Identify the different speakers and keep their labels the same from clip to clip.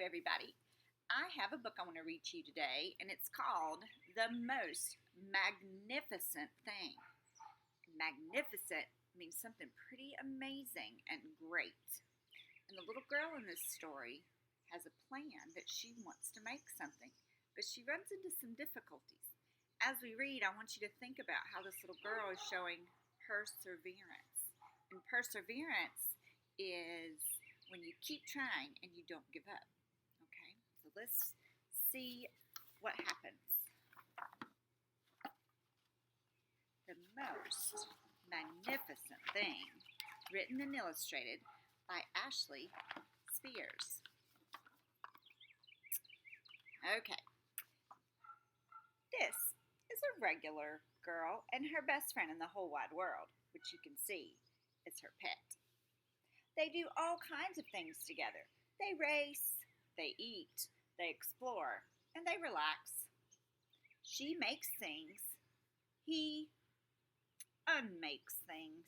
Speaker 1: everybody. I have a book I want to read to you today, and it's called The Most Magnificent Thing. Magnificent means something pretty amazing and great. And the little girl in this story has a plan that she wants to make something, but she runs into some difficulties. As we read, I want you to think about how this little girl is showing perseverance. And perseverance is when you keep trying and you don't give up. Okay, so let's see what happens. The Most Magnificent Thing, written and illustrated by Ashley Spears. Okay, this is a regular girl and her best friend in the whole wide world, which you can see is her pet. They do all kinds of things together. They race, they eat, they explore, and they relax. She makes things. He unmakes things.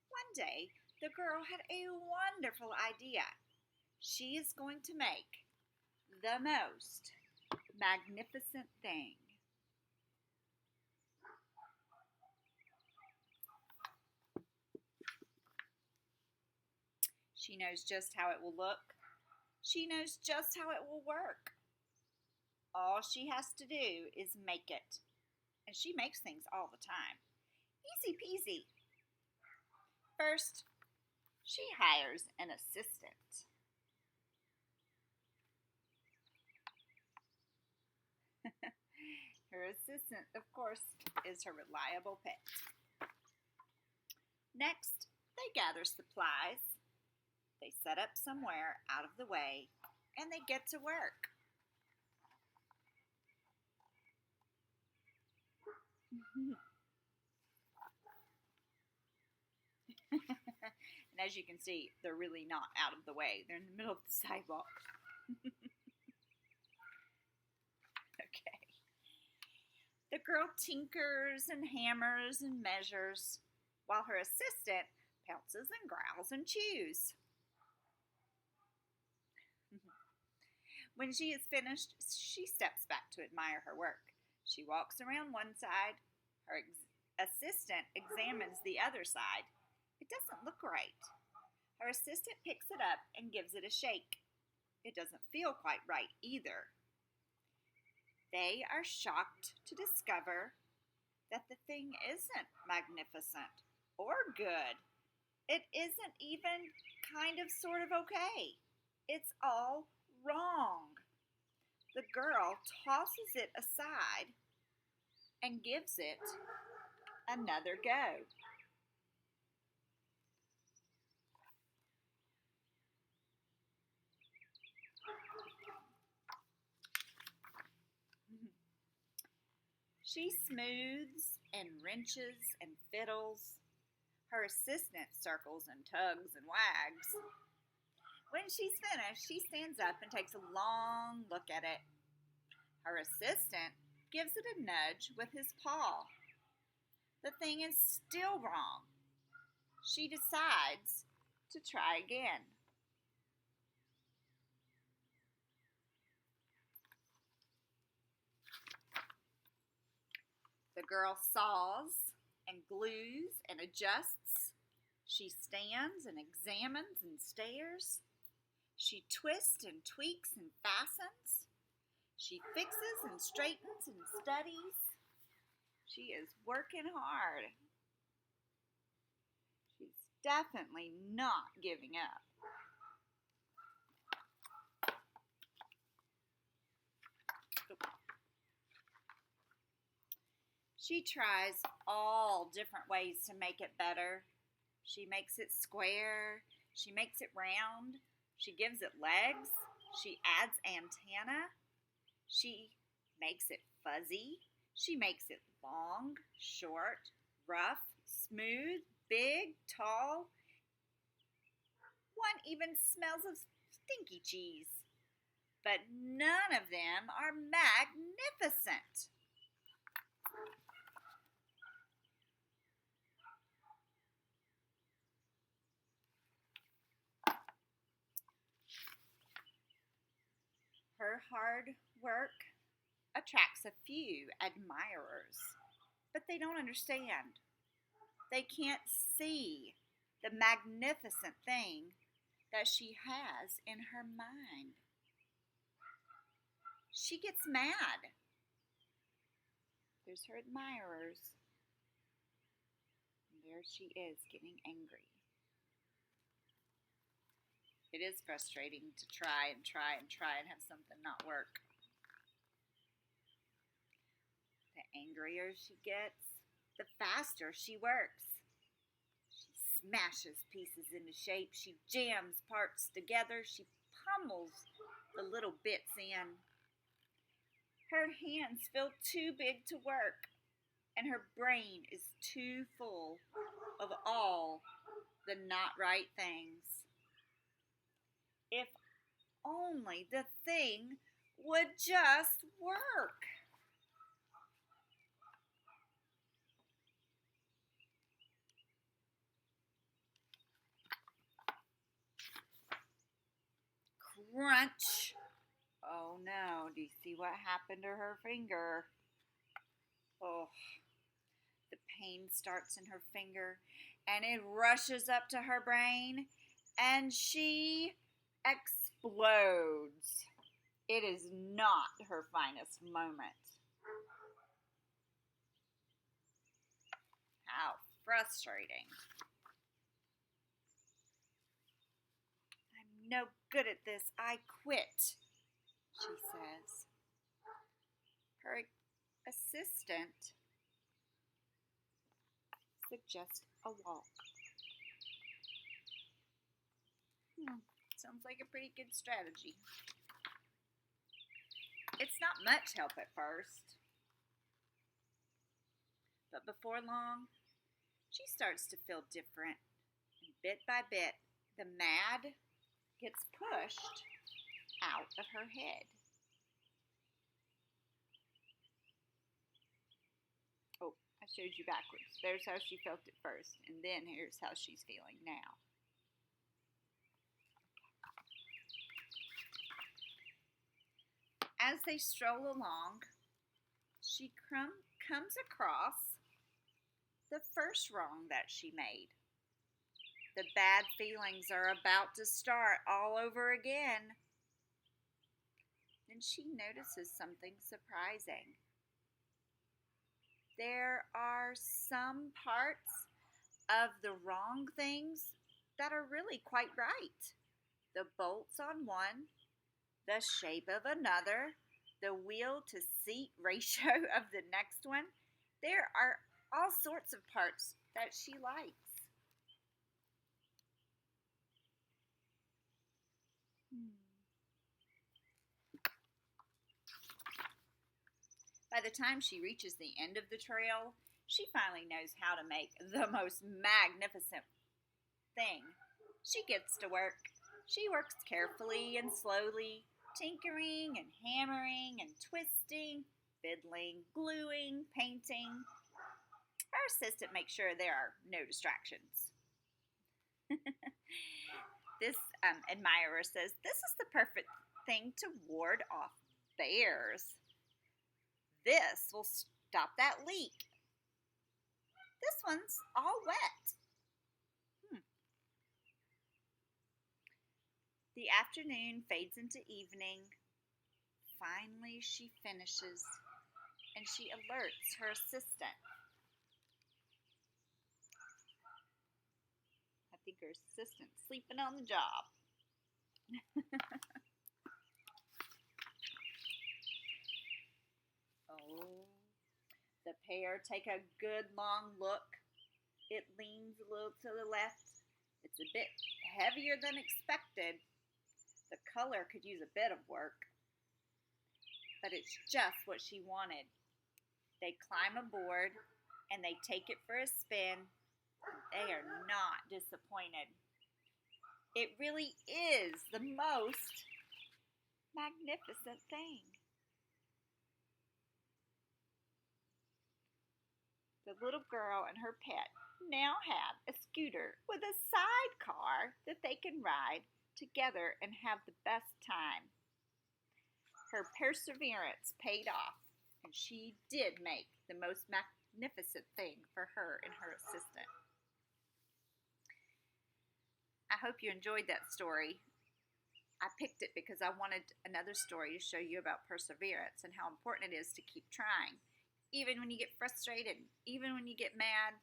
Speaker 1: One day, the girl had a wonderful idea. She is going to make the most magnificent thing. She knows just how it will look. She knows just how it will work. All she has to do is make it. And she makes things all the time. Easy peasy. First, she hires an assistant. Her assistant, of course, is her reliable pet. Next, they gather supplies. They set up somewhere out of the way, and they get to work. And as you can see, they're really not out of the way. They're in the middle of the sidewalk. Okay. The girl tinkers and hammers and measures, while her assistant pounces and growls and chews. When she is finished, she steps back to admire her work. She walks around one side. Her assistant examines the other side. It doesn't look right. Her assistant picks it up and gives it a shake. It doesn't feel quite right either. They are shocked to discover that the thing isn't magnificent or good. It isn't even kind of sort of okay. It's all wrong. The girl tosses it aside and gives it another go. She smooths and wrenches and fiddles. Her assistant circles and tugs and wags. When she's finished, she stands up and takes a long look at it. Her assistant gives it a nudge with his paw. The thing is still wrong. She decides to try again. The girl saws and glues and adjusts. She stands and examines and stares. She twists and tweaks and fastens. She fixes and straightens and studies. She is working hard. She's definitely not giving up. She tries all different ways to make it better. She makes it square. She makes it round. She gives it legs. She adds antenna. She makes it fuzzy. She makes it long, short, rough, smooth, big, tall. One even smells of stinky cheese. But none of them are magnificent. Her hard work attracts a few admirers, but they don't understand. They can't see the magnificent thing that she has in her mind. She gets mad. There's her admirers. And there she is getting angry. It is frustrating to try and have something not work. The angrier she gets, the faster she works. She smashes pieces into shape. She jams parts together. She pummels the little bits in. Her hands feel too big to work, and her brain is too full of all the not right things. If only the thing would just work. Crunch. Oh no, do you see what happened to her finger? Oh, the pain starts in her finger and it rushes up to her brain and she explodes. It is not her finest moment. How frustrating. I'm no good at this. I quit, she says. Her assistant suggests a walk. Sounds like a pretty good strategy. It's not much help at first, but before long, she starts to feel different. And bit by bit, the mad gets pushed out of her head. Oh, I showed you backwards. There's how she felt at first, and then here's how she's feeling now. As they stroll along, she comes across the first wrong that she made. The bad feelings are about to start all over again. Then she notices something surprising. There are some parts of the wrong things that are really quite right. The bolts on one, the shape of another, the wheel to seat ratio of the next one. There are all sorts of parts that she likes. By the time she reaches the end of the trail, she finally knows how to make the most magnificent thing. She gets to work. She works carefully and slowly, tinkering and hammering and twisting, fiddling, gluing, painting. Her assistant makes sure there are no distractions. This admirer says, "This is the perfect thing to ward off bears. This will stop that leak. This one's all wet." The afternoon fades into evening. Finally, she finishes, and she alerts her assistant. I think her assistant's sleeping on the job. Oh, the pair take a good long look. It leans a little to the left. It's a bit heavier than expected. The color could use a bit of work, but it's just what she wanted. They climb aboard and they take it for a spin. They are not disappointed. It really is the most magnificent thing. The little girl and her pet now have a scooter with a sidecar that they can ride together and have the best time. Her perseverance paid off, and she did make the most magnificent thing for her and her assistant. I hope you enjoyed that story. I picked it because I wanted another story to show you about perseverance and how important it is to keep trying. Even when you get frustrated, even when you get mad,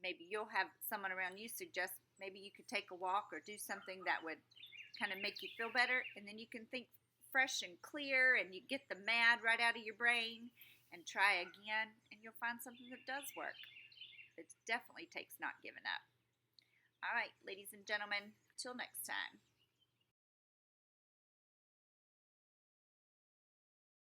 Speaker 1: maybe you'll have someone around you suggest maybe you could take a walk or do something that would kind of make you feel better, and then you can think fresh and clear, and you get the mad right out of your brain and try again, and you'll find something that does work. It definitely takes not giving up. All right, ladies and gentlemen, till next time.